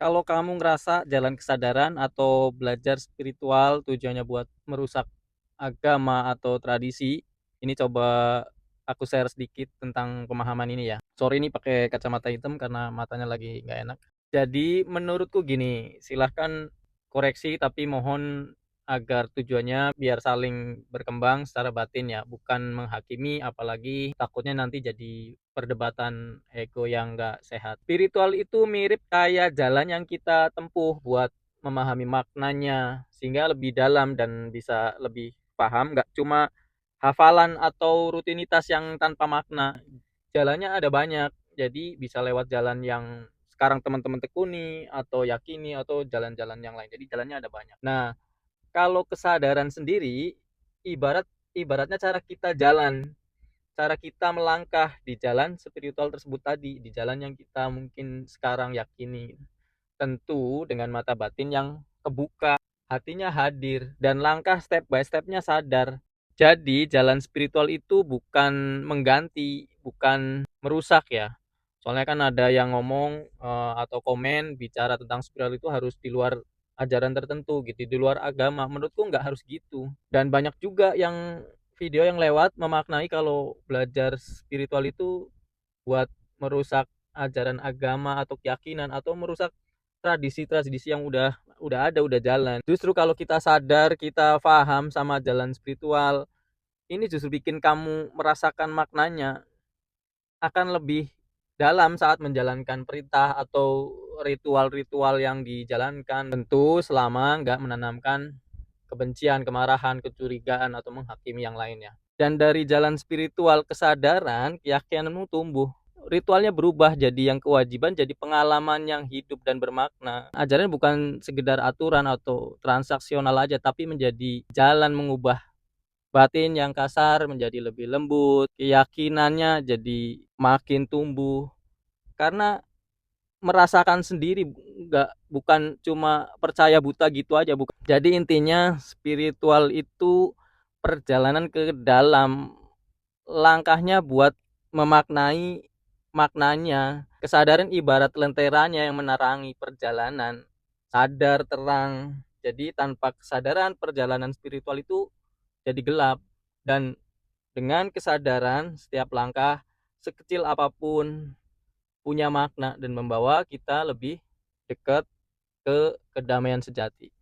Kalau kamu ngerasa jalan kesadaran atau belajar spiritual tujuannya buat merusak agama atau tradisi, ini coba aku share sedikit tentang pemahaman ini ya. Sorry ini pakai kacamata hitam karena matanya lagi nggak enak. Jadi menurutku gini, silahkan koreksi tapi mohon agar tujuannya biar saling berkembang secara batin ya, bukan menghakimi apalagi takutnya nanti jadi perdebatan ego yang nggak sehat. Spiritual itu mirip kayak jalan yang kita tempuh buat memahami maknanya sehingga lebih dalam dan bisa lebih paham, nggak cuma hafalan atau rutinitas yang tanpa makna. Jalannya ada banyak, jadi bisa lewat jalan yang sekarang teman-teman tekuni atau yakini atau jalan-jalan yang lain. Jadi jalannya ada banyak. Nah, kalau kesadaran sendiri ibaratnya cara kita jalan, cara kita melangkah di jalan spiritual tersebut tadi, di jalan yang kita mungkin sekarang yakini. Tentu dengan mata batin yang kebuka, hatinya hadir, dan langkah step by stepnya sadar. Jadi jalan spiritual itu bukan mengganti, bukan merusak ya. Soalnya kan ada yang ngomong atau komen bicara tentang spiritual itu harus di luar ajaran tertentu gitu, di luar agama. Menurutku nggak harus gitu. Dan banyak juga yang video yang lewat memaknai kalau belajar spiritual itu buat merusak ajaran agama atau keyakinan atau merusak tradisi-tradisi yang udah ada, udah jalan. Justru kalau kita sadar, kita paham sama jalan spiritual, ini justru bikin kamu merasakan maknanya akan lebih dalam saat menjalankan perintah atau ritual-ritual yang dijalankan. Tentu selama nggak menanamkan kebencian, kemarahan, kecurigaan, atau menghakimi yang lainnya. Dan dari jalan spiritual kesadaran, keyakinanmu tumbuh. Ritualnya berubah jadi yang kewajiban, jadi pengalaman yang hidup dan bermakna. Ajaran bukan sekedar aturan atau transaksional aja, tapi menjadi jalan mengubah batin yang kasar menjadi lebih lembut, keyakinannya jadi makin tumbuh. Karena merasakan sendiri, bukan cuma percaya buta gitu aja, bukan. Jadi intinya spiritual itu perjalanan ke dalam, langkahnya buat memaknai maknanya. Kesadaran ibarat lenteranya yang menerangi perjalanan, sadar terang. Jadi tanpa kesadaran perjalanan spiritual itu jadi gelap, dan dengan kesadaran setiap langkah sekecil apapun punya makna dan membawa kita lebih dekat ke kedamaian sejati.